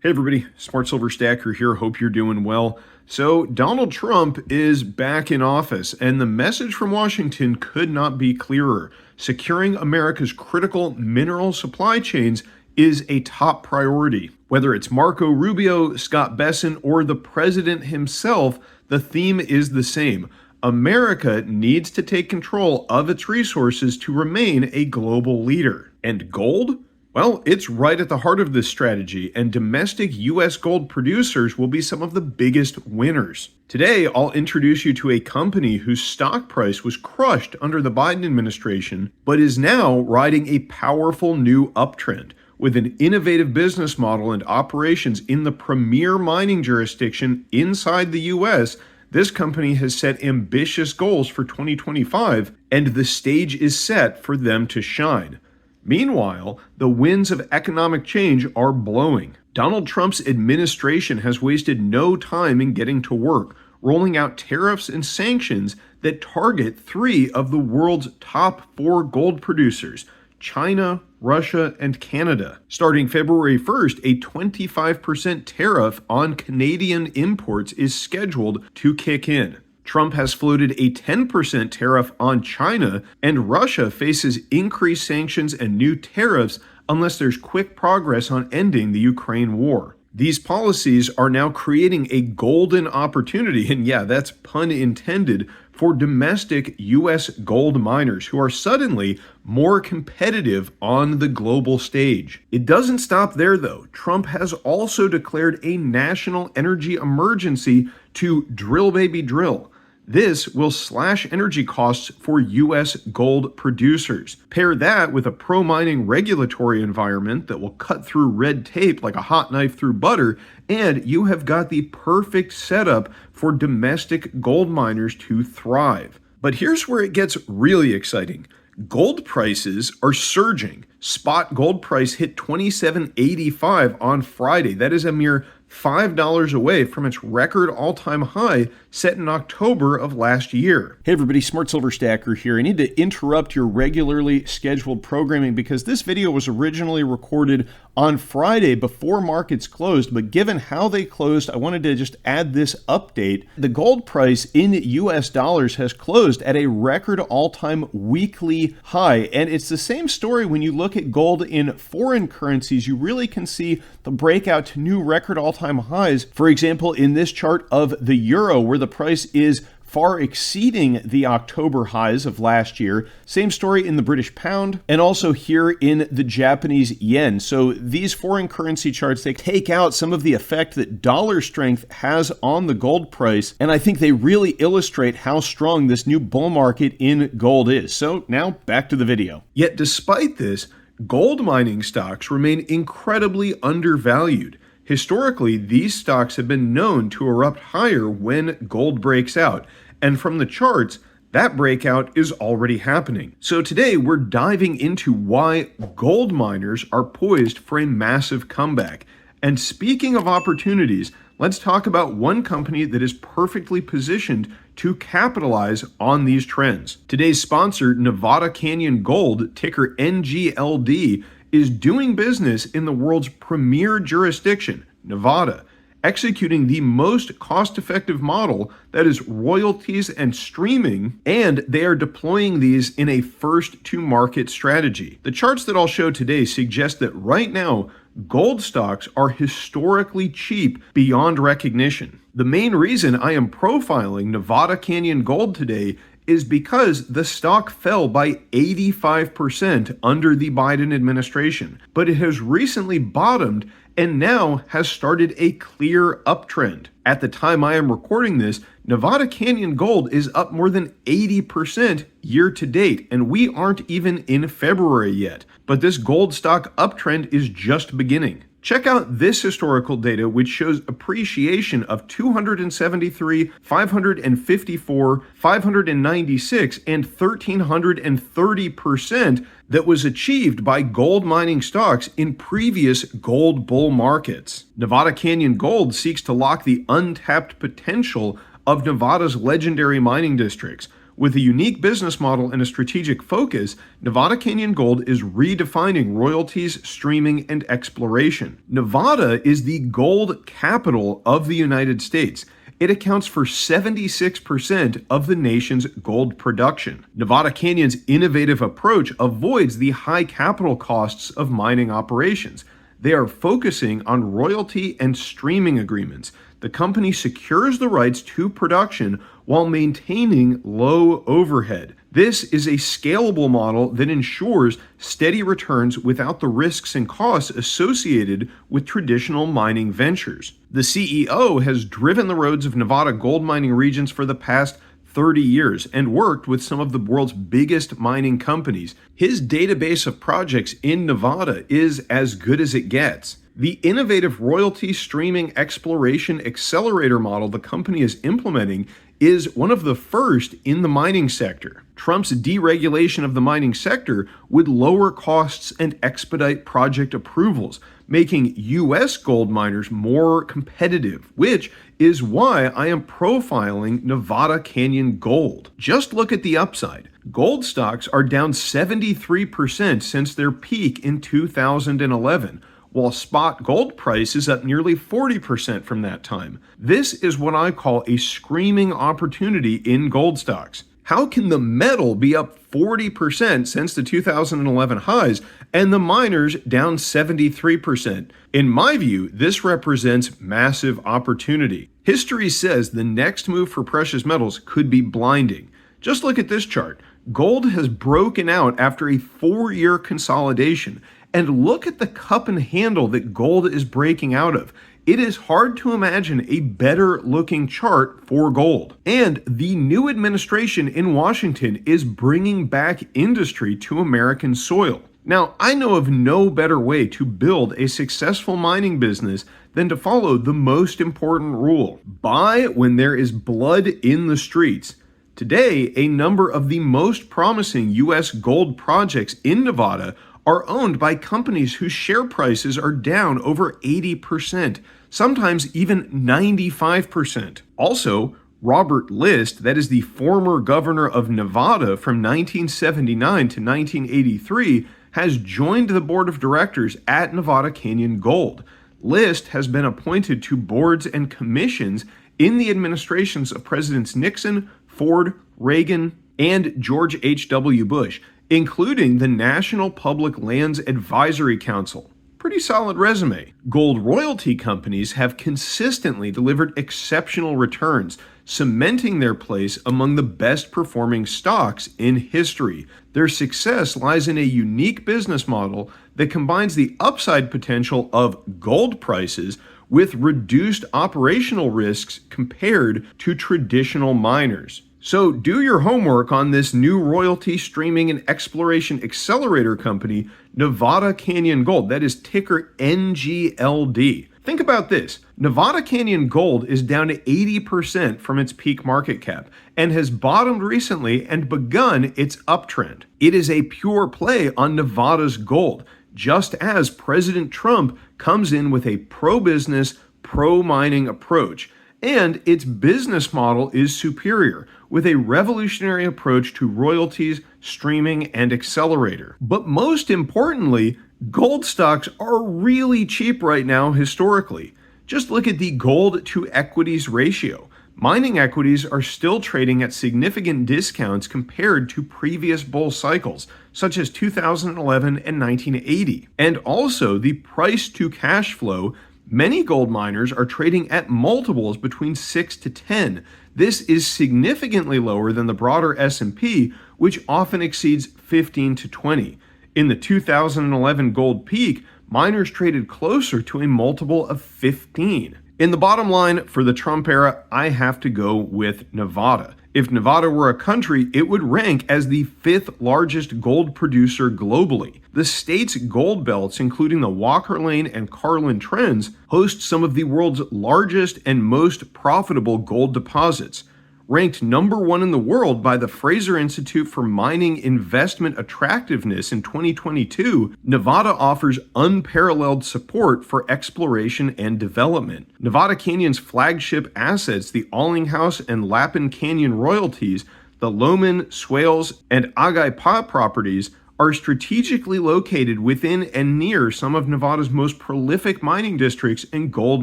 Hey everybody, Smart Silver Stacker here. Hope you're doing well. So Donald Trump is back in office, and the message from Washington could not be clearer. Securing America's critical mineral supply chains is a top priority. Whether it's Marco Rubio, Scott Bessent, or the president himself, the theme is the same. America needs to take control of its resources to remain a global leader. And gold? Well, it's right at the heart of this strategy, and domestic U.S. gold producers will be some of the biggest winners. Today, I'll introduce you to a company whose stock price was crushed under the Biden administration, but is now riding a powerful new uptrend. With an innovative business model and operations in the premier mining jurisdiction inside the U.S., this company has set ambitious goals for 2025, and the stage is set for them to shine. Meanwhile, the winds of economic change are blowing. Donald Trump's administration has wasted no time in getting to work, rolling out tariffs and sanctions that target three of the world's top four gold producers: China, Russia, and Canada. Starting February 1st, a 25% tariff on Canadian imports is scheduled to kick in. Trump has floated a 10% tariff on China, and Russia faces increased sanctions and new tariffs unless there's quick progress on ending the Ukraine war. These policies are now creating a golden opportunity, and yeah, that's pun intended, for domestic U.S. gold miners who are suddenly more competitive on the global stage. It doesn't stop there, though. Trump has also declared a national energy emergency to drill, baby, drill. This will slash energy costs for U.S. gold producers. Pair that with a pro-mining regulatory environment that will cut through red tape like a hot knife through butter, and you have got the perfect setup for domestic gold miners to thrive. But here's where it gets really exciting. Gold prices are surging. Spot gold price hit $27.85 on Friday. That is a mere $5 away from its record all-time high set in October of last year. Hey everybody, Smart Silver Stacker here. I need to interrupt your regularly scheduled programming because this video was originally recorded on Friday before markets closed, but given how they closed, I wanted to just add this update. The gold price in US dollars has closed at a record all-time weekly high, and it's the same story when you look at gold in foreign currencies. You really can see the breakout to new record all-time highs. For example, in this chart of the euro, where the price is far exceeding the October highs of last year. Same story in the British pound, and also here in the Japanese yen. So these foreign currency charts, they take out some of the effect that dollar strength has on the gold price, and I think they really illustrate how strong this new bull market in gold is. So now back to the video. Yet despite this, gold mining stocks remain incredibly undervalued. Historically, these stocks have been known to erupt higher when gold breaks out, and from the charts, that breakout is already happening. So today, we're diving into why gold miners are poised for a massive comeback. And speaking of opportunities, let's talk about one company that is perfectly positioned to capitalize on these trends. Today's sponsor, Nevada Canyon Gold, ticker NGLD, is doing business in the world's premier jurisdiction, Nevada, executing the most cost-effective model, that is royalties and streaming, and they are deploying these in a first-to-market strategy. The charts that I'll show today suggest that right now, gold stocks are historically cheap beyond recognition. The main reason I am profiling Nevada Canyon Gold today is because the stock fell by 85% under the Biden administration, but it has recently bottomed and now has started a clear uptrend. At the time I am recording this, Nevada Canyon Gold is up more than 80% year to date, and we aren't even in February yet. But this gold stock uptrend is just beginning. Check out this historical data, which shows appreciation of 273, 554, 596, and 1,330% that was achieved by gold mining stocks in previous gold bull markets. Nevada Canyon Gold seeks to lock the untapped potential of Nevada's legendary mining districts, With a unique business model and a strategic focus, Nevada Canyon Gold is redefining royalties, streaming, and exploration. Nevada is the gold capital of the United States. It accounts for 76% of the nation's gold production. Nevada Canyon's innovative approach avoids the high capital costs of mining operations. They are focusing on royalty and streaming agreements. The company secures the rights to production while maintaining low overhead. This is a scalable model that ensures steady returns without the risks and costs associated with traditional mining ventures. The CEO has driven the roads of Nevada gold mining regions for the past 30 years and worked with some of the world's biggest mining companies. His database of projects in Nevada is as good as it gets. The innovative royalty streaming exploration accelerator model the company is implementing is one of the first in the mining sector. Trump's deregulation of the mining sector would lower costs and expedite project approvals, making U.S. gold miners more competitive, which is why I am profiling Nevada Canyon Gold. Just look at the upside. Gold stocks are down 73% since their peak in 2011. While spot gold price is up nearly 40% from that time. This is what I call a screaming opportunity in gold stocks. How can the metal be up 40% since the 2011 highs and the miners down 73%? In my view, this represents massive opportunity. History says the next move for precious metals could be blinding. Just look at this chart. Gold has broken out after a 4-year consolidation. And look at the cup and handle that gold is breaking out of. It is hard to imagine a better looking chart for gold. And the new administration in Washington is bringing back industry to American soil. Now, I know of no better way to build a successful mining business than to follow the most important rule. Buy when there is blood in the streets. Today, a number of the most promising U.S. gold projects in Nevada are owned by companies whose share prices are down over 80%, sometimes even 95%. Also, Robert List, that is the former governor of Nevada from 1979 to 1983, has joined the board of directors at Nevada Canyon Gold. List has been appointed to boards and commissions in the administrations of Presidents Nixon, Ford, Reagan, and George H.W. Bush, including the National Public Lands Advisory Council. Pretty solid resume. Gold royalty companies have consistently delivered exceptional returns, cementing their place among the best performing stocks in history. Their success lies in a unique business model that combines the upside potential of gold prices with reduced operational risks compared to traditional miners. So do your homework on this new royalty streaming and exploration accelerator company, Nevada Canyon Gold. That is ticker NGLD. Think about this. Nevada Canyon Gold is down to 80% from its peak market cap and has bottomed recently and begun its uptrend. It is a pure play on Nevada's gold, just as President Trump comes in with a pro-business, pro-mining approach. And its business model is superior, with a revolutionary approach to royalties, streaming, and accelerator. But most importantly, gold stocks are really cheap right now historically. Just look at the gold to equities ratio. Mining equities are still trading at significant discounts compared to previous bull cycles, such as 2011 and 1980. And also the price to cash flow. Many gold miners are trading at multiples between 6 to 10. This is significantly lower than the broader S&P, which often exceeds 15 to 20. In the 2011 gold peak, miners traded closer to a multiple of 15. In the bottom line, for the Trump era, I have to go with Nevada. If Nevada were a country, it would rank as the 5th largest gold producer globally. The state's gold belts, including the Walker Lane and Carlin Trends, host some of the world's largest and most profitable gold deposits. Ranked number 1 in the world by the Fraser Institute for Mining Investment Attractiveness in 2022, Nevada offers unparalleled support for exploration and development. Nevada Canyon's flagship assets, the Allinghouse and Lapin Canyon royalties, The Loman, Swales, and Agaipa properties are strategically located within and near some of Nevada's most prolific mining districts and gold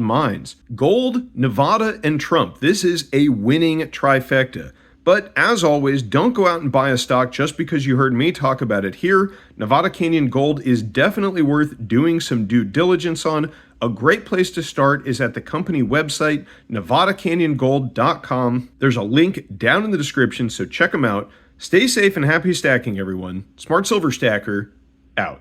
mines. Gold, Nevada, and Trump. This is a winning trifecta. But as always, don't go out and buy a stock just because you heard me talk about it here. Nevada Canyon Gold is definitely worth doing some due diligence on. A great place to start is at the company website, nevadacanyongold.com. There's a link down in the description, so check them out. Stay safe and happy stacking, everyone. Smart Silver Stacker, out.